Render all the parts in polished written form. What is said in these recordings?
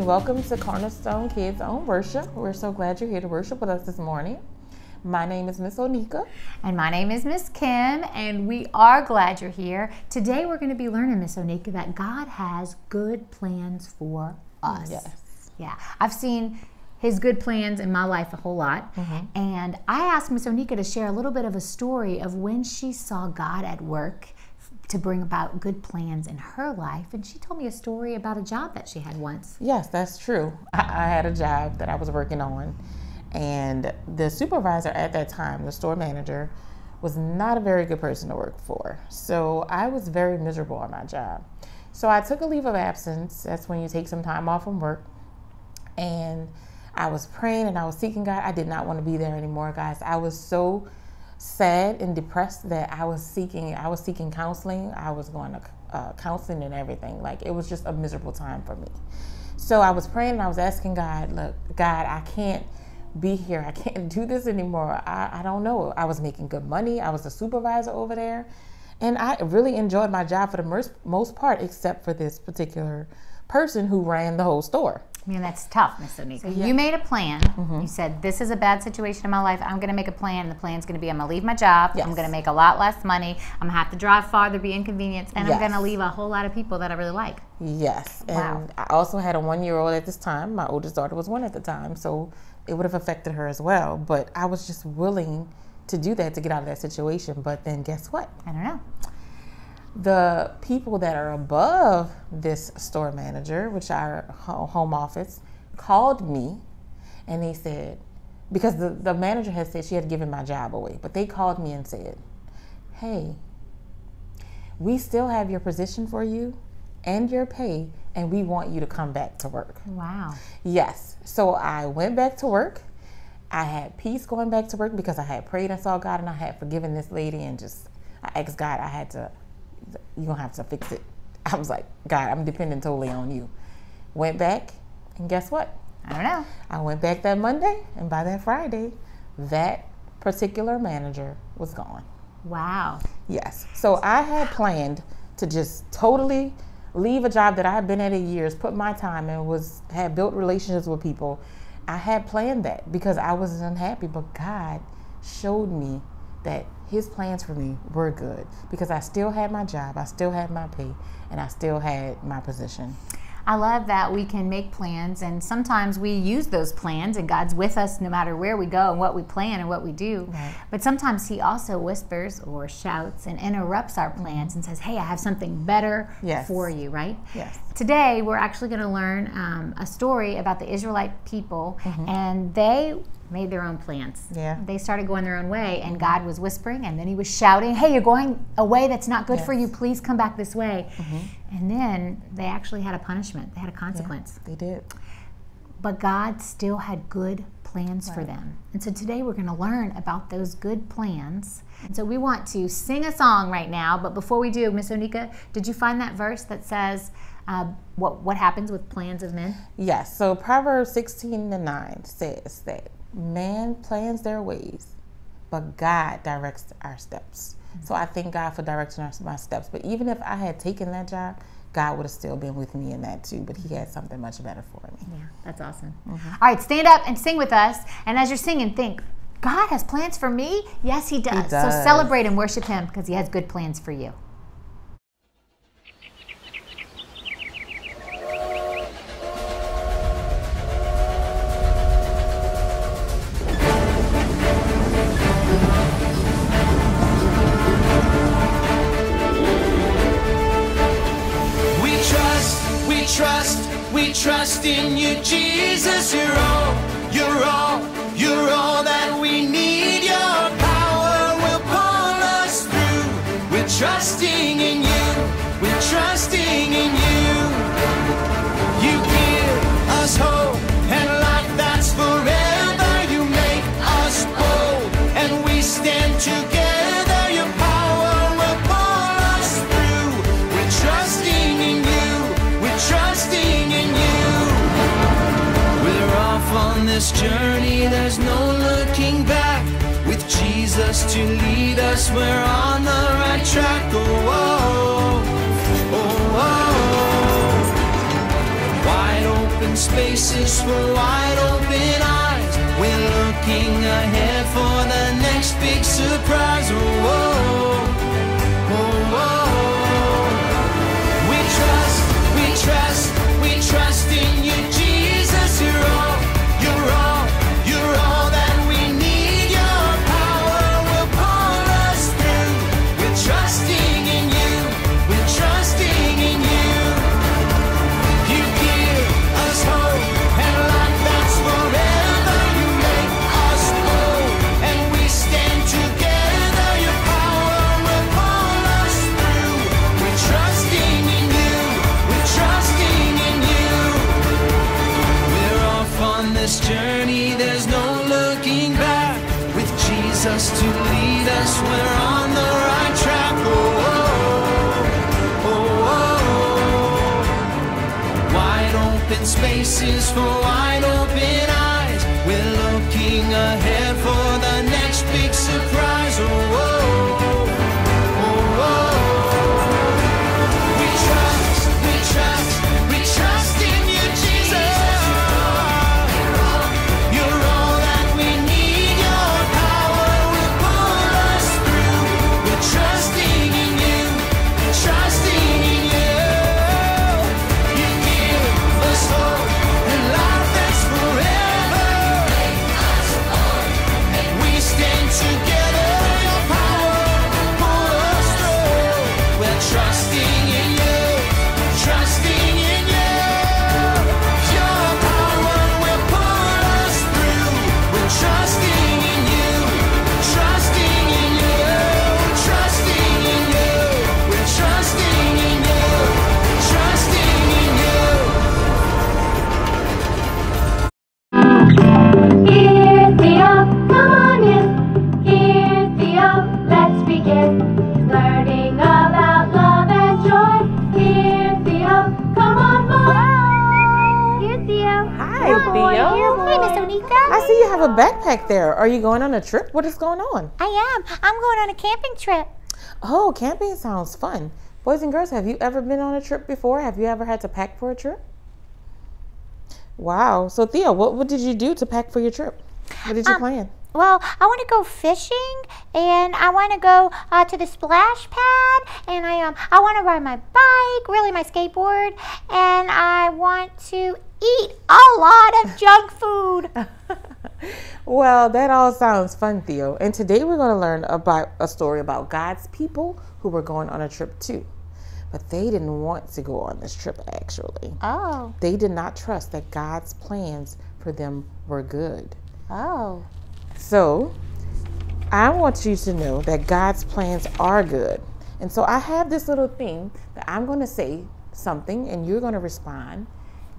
welcome to Cornerstone Kids Own Worship. We're so glad you're here to worship with us this morning. My name is Miss Onika. And my name is Miss Kim, and we are glad you're here. Today we're going to be learning, Miss Onika, that God has good plans for us. Yes. Yeah, I've seen His good plans in my life a whole lot. And I asked Miss Onika to share a little bit of a story of when she saw God at work to bring about good plans in her life. And she told me a story about a job that she had once. Yes, that's true. I had a job that I was working on, and the supervisor at that time, the store manager, was not a very good person to work for. So I was very miserable on my job. So I took a leave of absence. That's when you take some time off from work. And I was praying and I was seeking God. I did not want to be there anymore, guys. I was so sad and depressed that I was seeking counseling. I was going to counseling and everything. Like, it was just a miserable time for me. So I was praying and I was asking God, look, God, I can't be here. I can't do this anymore. I don't know. I was making good money. I was the supervisor over there. And I really enjoyed my job for the most part, except for this particular person who ran the whole store. I mean, that's tough, Miss Onika. So you made a plan. You said, this is a bad situation in my life. I'm going to make a plan. And the plan's going to be, I'm going to leave my job. I'm going to make a lot less money. I'm going to have to drive farther, be inconvenienced. And I'm going to leave a whole lot of people that I really like. Yes. And I also had a 1-year-old at this time. My oldest daughter was 1 at the time. So it would have affected her as well. But I was just willing to do that to get out of that situation. But then guess what? I don't know. The people that are above this store manager, which our home office, called me, and they said, because the manager had said she had given my job away, but they called me and said, hey, we still have your position for you and your pay, and we want you to come back to work. Wow. Yes. So I went back to work. I had peace going back to work because I had prayed and saw God, and I had forgiven this lady, and I asked God, you're going to have to fix it. I was like, God, I'm depending totally on you. Went back, and guess what? I don't know. I went back that Monday, and by that Friday, that particular manager was gone. Wow. Yes. So I had planned to just totally leave a job that I had been at years, put my time in, had built relationships with people. I had planned that because I was unhappy, but God showed me that His plans for me were good because I still had my job, I still had my pay, and I still had my position. I love that we can make plans, and sometimes we use those plans, and God's with us no matter where we go and what we plan and what we do. Right. But sometimes He also whispers or shouts and interrupts our plans and says, hey, I have something better for you, right? Yes. Today, we're actually going to learn a story about the Israelite people, and they made their own plans. Yeah. They started going their own way, and God was whispering, and then He was shouting, hey, you're going a way that's not good for you. Please come back this way. And then they actually had a punishment. They had a consequence. Yeah, they did. But God still had good plans for them. And so today we're going to learn about those good plans. And so we want to sing a song right now, but before we do, Miss Onika, did you find that verse that says what happens with plans of men? Yes. So Proverbs 16:9 says that man plans their ways, but God directs our steps. So I thank God for directing my steps. But even if I had taken that job, God would have still been with me in that too. But He had something much better for me. Yeah, that's awesome. All right, stand up and sing with us. And as you're singing, think, God has plans for me? Yes, He does. So celebrate and worship Him because He has good plans for you. We trust in you, Jesus. You're all that we need. Your power will pull us through. We're trusting in you. We're trusting in you. You give us hope and life that's forever. You make us bold and we stand together. Your power will pull us through. We're trusting in you. We're trusting in you. We're off on this journey, there's no looking back. With Jesus to lead us, we're on the right track. Oh, oh, oh, oh. Wide open open spaces for wide open eyes. We're looking ahead for the next big surprise. Oh, oh, oh, oh. We trust, we trust, we trust in you, Jesus. You're all, you're all, you're all that we need. Your power will pull us through. We're trusting in you. We're trusting in you. You give us hope and life that's forever. You make us whole and we stand together. Your power will pull us through. We're trusting in you. We're trusting in you. We're off on this journey. There's no looking back. With Jesus to lead us, we're on the right track. Oh, oh, oh, oh. Wide open spaces for wide open eyes. We're looking ahead for the next big surprise. Oh, oh, oh, oh. We trust, we trust, we trust in you, Jesus. You're all that we need. Your power will pull us through. We're trusting in you. We're trusting in you. You give us hope and life that's forever. And we stand together. Your power will pull us through. We're trusting in you. Trusting in you. Your power will pull us through. We're trusting in you. Trusting in you. Trusting in you. We're trusting in you. Trusting in you. Here, Theo, come on in. Here, Theo, let's begin. Learning about love and joy. Here, Theo, come on, boy. Here, Theo. Hi, Here, boy. Theo. Here, boy. Hey, Miss Onika. I see you have a backpack there. Are you going on a trip? What is going on? I am. I'm going on a camping trip. Oh, camping sounds fun. Boys and girls, have you ever been on a trip before? Have you ever had to pack for a trip? Wow. So, Theo, what did you do to pack for your trip? What did you plan? Well, I want to go fishing, and I want to go to the splash pad, and I want to ride my bike, really my skateboard, and I want to eat a lot of junk food. Well, that all sounds fun, Theo. And today we're going to learn about a story about God's people who were going on a trip too. But they didn't want to go on this trip, actually. Oh, They did not trust that God's plans for them were good. oh. So, I want you to know that God's plans are good. And so I have this little thing that I'm going to say something and you're going to respond.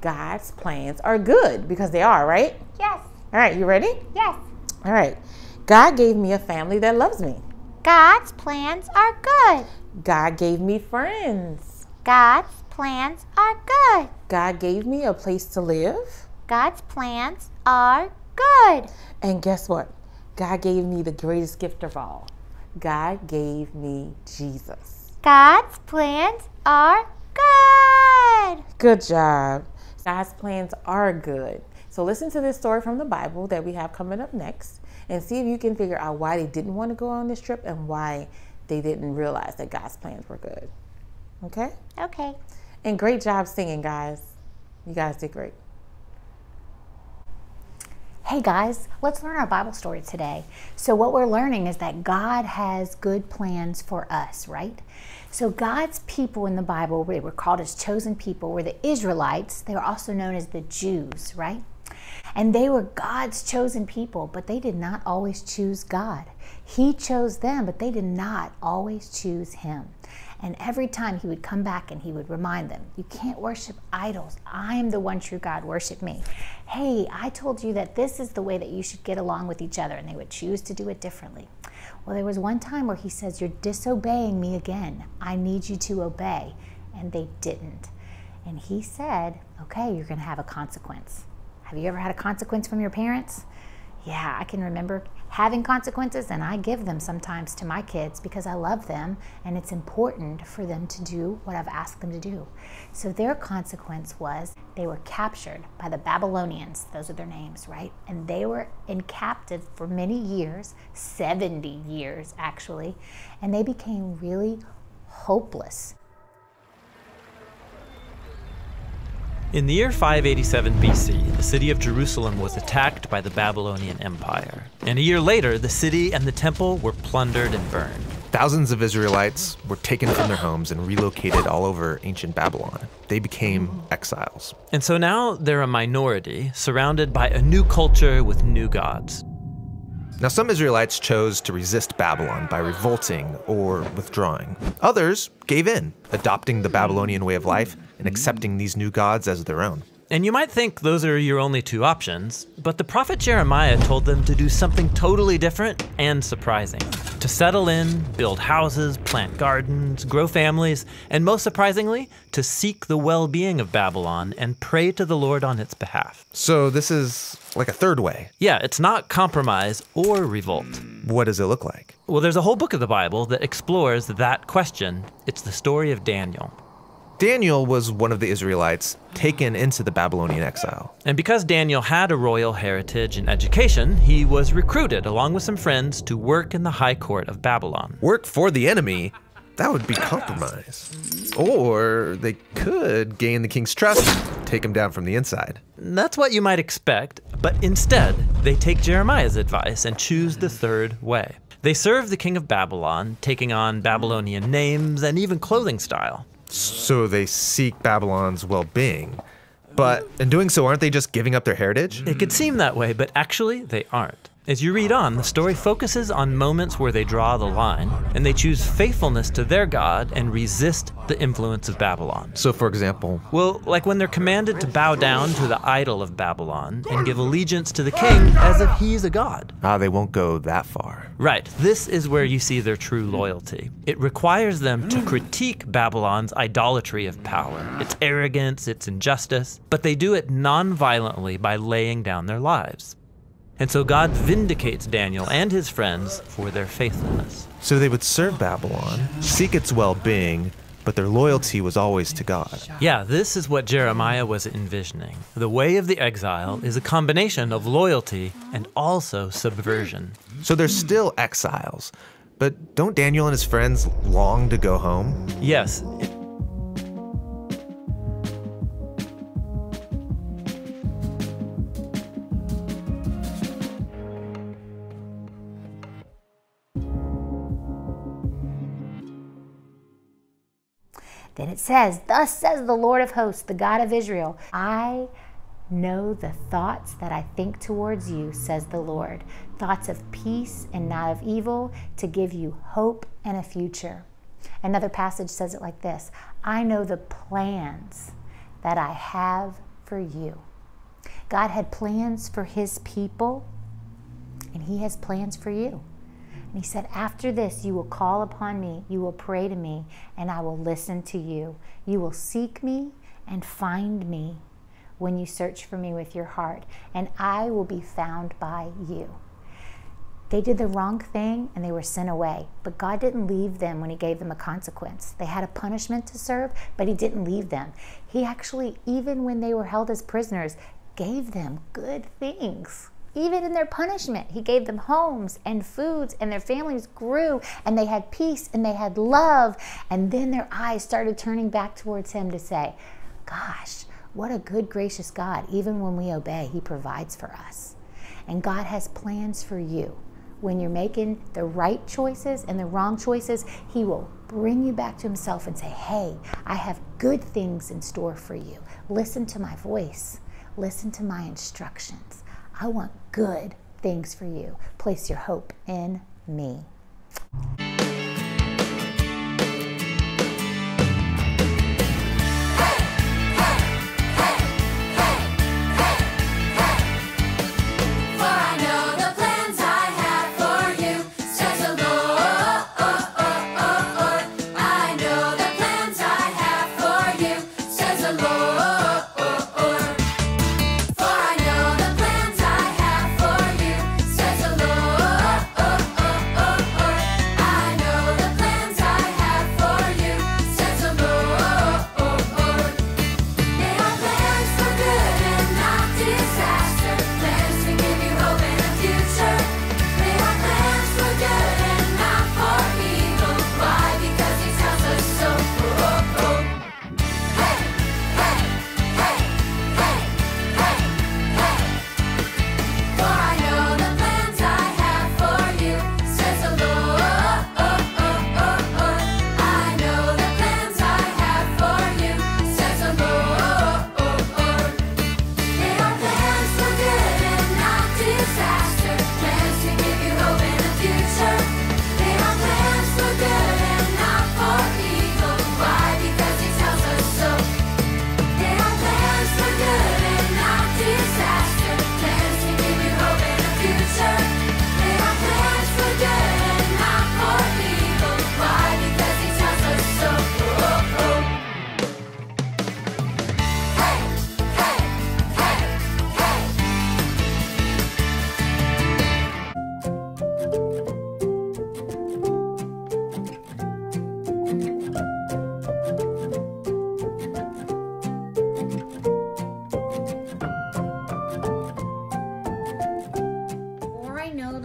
God's plans are good, because they are, right? Yes, All right, you ready? yes. All right. God gave me a family that loves me. God's plans are good. God gave me friends. God's plans are good. God gave me a place to live. God's plans are good. And guess what? God gave me the greatest gift of all. God gave me Jesus. God's plans are good. Good job. God's plans are good. So listen to this story from the Bible that we have coming up next and see if you can figure out why they didn't want to go on this trip and why they didn't realize that God's plans were good. Okay? Okay. And great job singing, guys. You guys did great. Hey guys, let's learn our Bible story today. So what we're learning is that God has good plans for us, right? So God's people in the Bible, they were called as chosen people, were the Israelites. They were also known as the Jews, right? And they were God's chosen people, but they did not always choose God. He chose them, but they did not always choose him. And every time he would come back and he would remind them, you can't worship idols. I am the one true God. Worship me. Hey, I told you that this is the way that you should get along with each other, and they would choose to do it differently. Well, there was one time where he says, you're disobeying me again. I need you to obey. And they didn't. And he said, okay, you're going to have a consequence. Have you ever had a consequence from your parents? Yeah, I can remember having consequences, and I give them sometimes to my kids because I love them, and it's important for them to do what I've asked them to do. So their consequence was they were captured by the Babylonians. Those are their names, right? And they were in captive for many years, 70 years actually, and they became really hopeless. In the year 587 BC, the city of Jerusalem was attacked by the Babylonian Empire. And a year later, the city and the temple were plundered and burned. Thousands of Israelites were taken from their homes and relocated all over ancient Babylon. They became exiles. And so now they're a minority, surrounded by a new culture with new gods. Now, some Israelites chose to resist Babylon by revolting or withdrawing. Others gave in, adopting the Babylonian way of life and accepting these new gods as their own. And you might think those are your only two options, but the prophet Jeremiah told them to do something totally different and surprising. To settle in, build houses, plant gardens, grow families, and most surprisingly, to seek the well-being of Babylon and pray to the Lord on its behalf. So this is like a third way. Yeah, it's not compromise or revolt. What does it look like? Well, there's a whole book of the Bible that explores that question. It's the story of Daniel. Daniel was one of the Israelites taken into the Babylonian exile. And because Daniel had a royal heritage and education, he was recruited along with some friends to work in the high court of Babylon. Work for the enemy? That would be compromise. Or they could gain the king's trust and take him down from the inside. That's what you might expect, but instead, they take Jeremiah's advice and choose the third way. They serve the king of Babylon, taking on Babylonian names and even clothing style. So they seek Babylon's well-being. But in doing so, aren't they just giving up their heritage? It could seem that way, but actually they aren't. As you read on, the story focuses on moments where they draw the line, and they choose faithfulness to their God and resist the influence of Babylon. So for example? Well, like when they're commanded to bow down to the idol of Babylon and give allegiance to the king as if he's a god. They won't go that far. Right, this is where you see their true loyalty. It requires them to critique Babylon's idolatry of power, its arrogance, its injustice, but they do it non-violently by laying down their lives. And so God vindicates Daniel and his friends for their faithfulness. So they would serve Babylon, seek its well-being, but their loyalty was always to God. Yeah, this is what Jeremiah was envisioning. The way of the exile is a combination of loyalty and also subversion. So they're still exiles, but don't Daniel and his friends long to go home? Yes. Then it says, "Thus says the Lord of hosts, the God of Israel, I know the thoughts that I think towards you, says the Lord, thoughts of peace and not of evil, to give you hope and a future." Another passage says it like this, "I know the plans that I have for you." God had plans for his people, and he has plans for you. And he said, after this, you will call upon me, you will pray to me, and I will listen to you. You will seek me and find me when you search for me with your heart, and I will be found by you. They did the wrong thing and they were sent away, but God didn't leave them when he gave them a consequence. They had a punishment to serve, but he didn't leave them. He actually, even when they were held as prisoners, gave them good things. Even in their punishment, he gave them homes and foods, and their families grew, and they had peace, and they had love. And then their eyes started turning back towards him to say, gosh, what a good, gracious God. Even when we obey, he provides for us. And God has plans for you. When you're making the right choices and the wrong choices, he will bring you back to himself and say, hey, I have good things in store for you. Listen to my voice. Listen to my instructions. I want good things for you. Place your hope in me.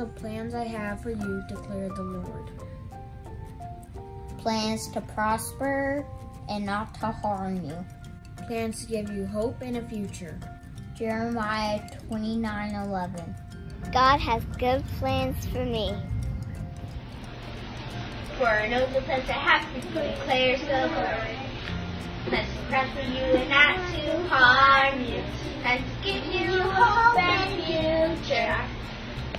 the plans I have for you, declared the Lord. Plans to prosper and not to harm you. Plans to give you hope and a future. Jeremiah 29:11. God has good plans for me. For I know the plans I have for you, declares the Lord. Plans to prosper you and not to harm you. Plans to give you hope and future.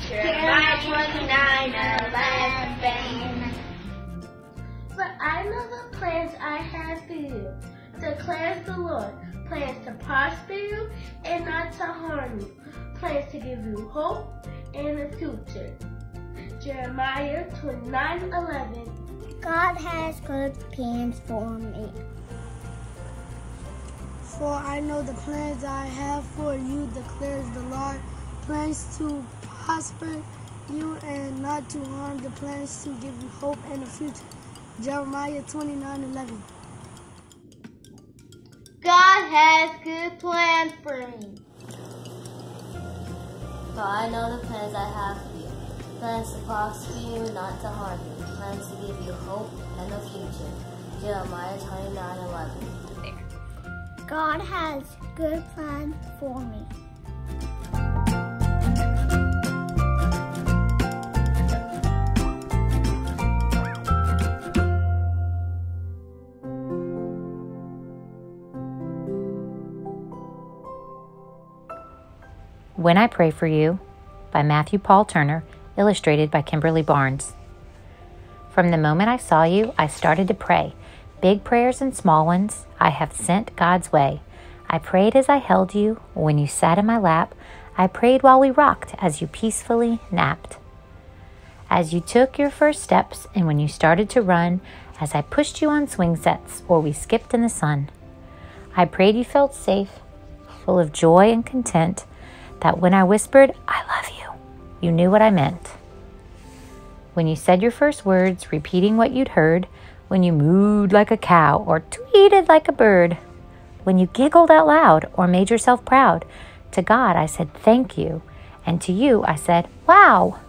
Jeremiah 29:11. For I know the plans I have for you, declares the Lord. Plans to prosper you and not to harm you. Plans to give you hope and a future. Jeremiah 29:11. God has good plans for me. For I know the plans I have for you, declares the Lord. Plans to prosper you and not to harm, the plans to give you hope and a future. Jeremiah 29:11. God has good plans for me. For I know the plans I have for you. Plans to prosper you and not to harm you. Plans to give you hope and a future. Jeremiah 29:11. God has good plans for me. When I Pray for You by Matthew Paul Turner, illustrated by Kimberly Barnes. From the moment I saw you, I started to pray. Big prayers and small ones, I have sent God's way. I prayed as I held you, when you sat in my lap. I prayed while we rocked, as you peacefully napped. As you took your first steps, and when you started to run, as I pushed you on swing sets, or we skipped in the sun. I prayed you felt safe, full of joy and content, that when I whispered, I love you, you knew what I meant. When you said your first words, repeating what you'd heard, when you mooed like a cow or tweeted like a bird, when you giggled out loud or made yourself proud, to God I said thank you, and to you I said, wow.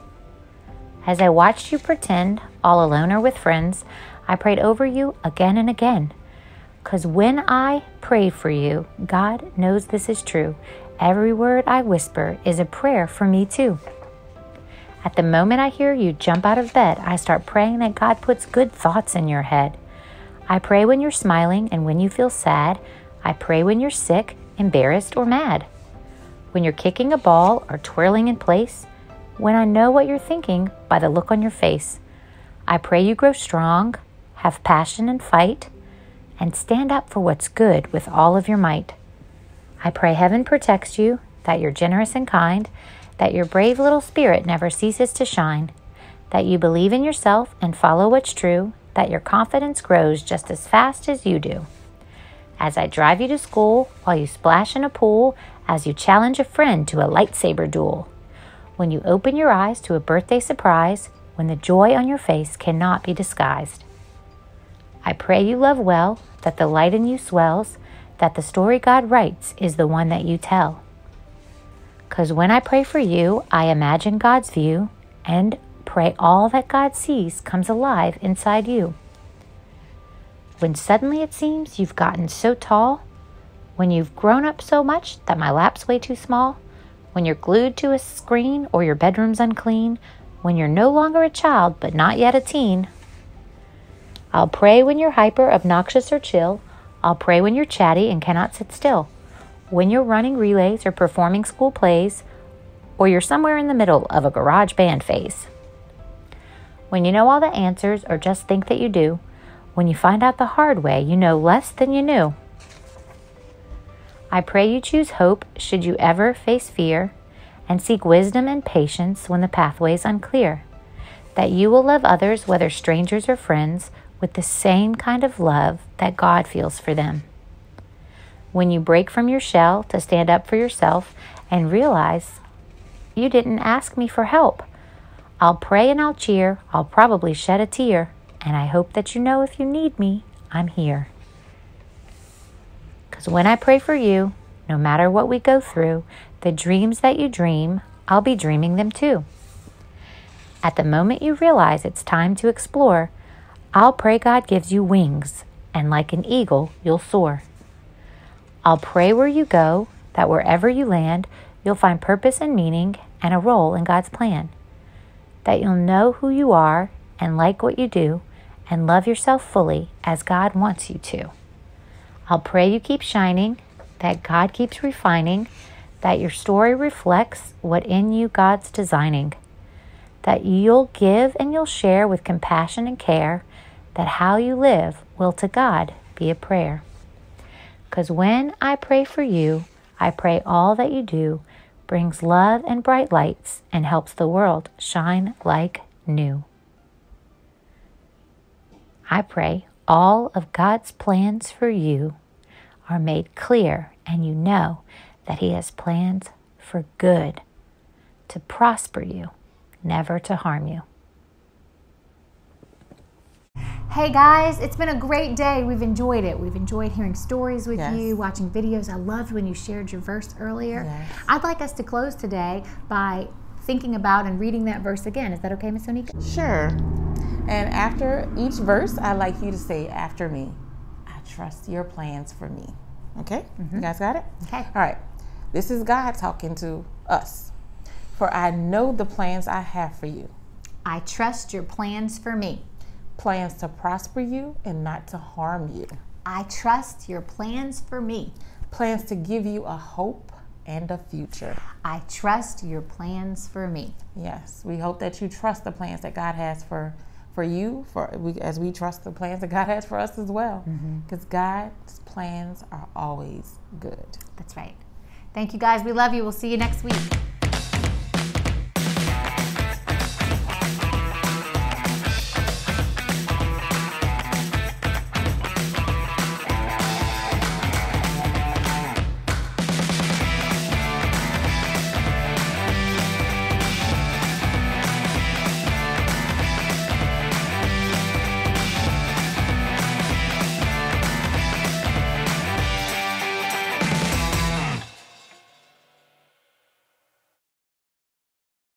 As I watched you pretend, all alone or with friends, I prayed over you again and again. 'Cause when I pray for you, God knows this is true. Every word I whisper is a prayer for me too. At the moment I hear you jump out of bed, I start praying that God puts good thoughts in your head. I pray when you're smiling and when you feel sad. I pray when you're sick, embarrassed, or mad. When you're kicking a ball or twirling in place. When I know what you're thinking by the look on your face. I pray you grow strong, have passion and fight, and stand up for what's good with all of your might. I pray heaven protects you, that you're generous and kind, that your brave little spirit never ceases to shine, that you believe in yourself and follow what's true, that your confidence grows just as fast as you do. As I drive you to school, while you splash in a pool, as you challenge a friend to a lightsaber duel, when you open your eyes to a birthday surprise, when the joy on your face cannot be disguised. I pray you love well, that the light in you swells, that the story God writes is the one that you tell. 'Cause when I pray for you, I imagine God's view and pray all that God sees comes alive inside you. When suddenly it seems you've gotten so tall, when you've grown up so much that my lap's way too small, when you're glued to a screen or your bedroom's unclean, when you're no longer a child but not yet a teen. I'll pray when you're hyper, obnoxious, or chill. I'll pray when you're chatty and cannot sit still. When you're running relays or performing school plays, or you're somewhere in the middle of a garage band phase. When you know all the answers or just think that you do. When you find out the hard way, you know less than you knew. I pray you choose hope should you ever face fear, and seek wisdom and patience when the pathway's unclear. That you will love others, whether strangers or friends, with the same kind of love that God feels for them. When you break from your shell to stand up for yourself and realize you didn't ask me for help, I'll pray and I'll cheer, I'll probably shed a tear, and I hope that you know if you need me, I'm here. 'Cause when I pray for you, no matter what we go through, the dreams that you dream, I'll be dreaming them too. At the moment you realize it's time to explore, I'll pray God gives you wings, and like an eagle, you'll soar. I'll pray where you go, that wherever you land, you'll find purpose and meaning and a role in God's plan. That you'll know who you are and like what you do and love yourself fully as God wants you to. I'll pray you keep shining, that God keeps refining, that your story reflects what in you God's designing, that you'll give and you'll share with compassion and care, that how you live will to God be a prayer. 'Cause when I pray for you, I pray all that you do brings love and bright lights and helps the world shine like new. I pray all of God's plans for you are made clear, and you know that He has plans for good, to prosper you, never to harm you. Hey guys, it's been a great day. We've enjoyed it. We've enjoyed hearing stories with Yes. you, watching videos. I loved when you shared your verse earlier. Yes. I'd like us to close today by thinking about and reading that verse again. Is that okay, Miss Onika? Sure. And after each verse, I'd like you to say after me, I trust your plans for me. Okay? You guys got it? Okay. All right. This is God talking to us. For I know the plans I have for you. I trust your plans for me. Plans to prosper you and not to harm you. I trust your plans for me. Plans to give you a hope and a future. I trust your plans for me. Yes, we hope that you trust the plans that God has for you, as we trust the plans that God has for us as well. Because God's plans are always good. That's right. Thank you guys. We love you. We'll see you next week.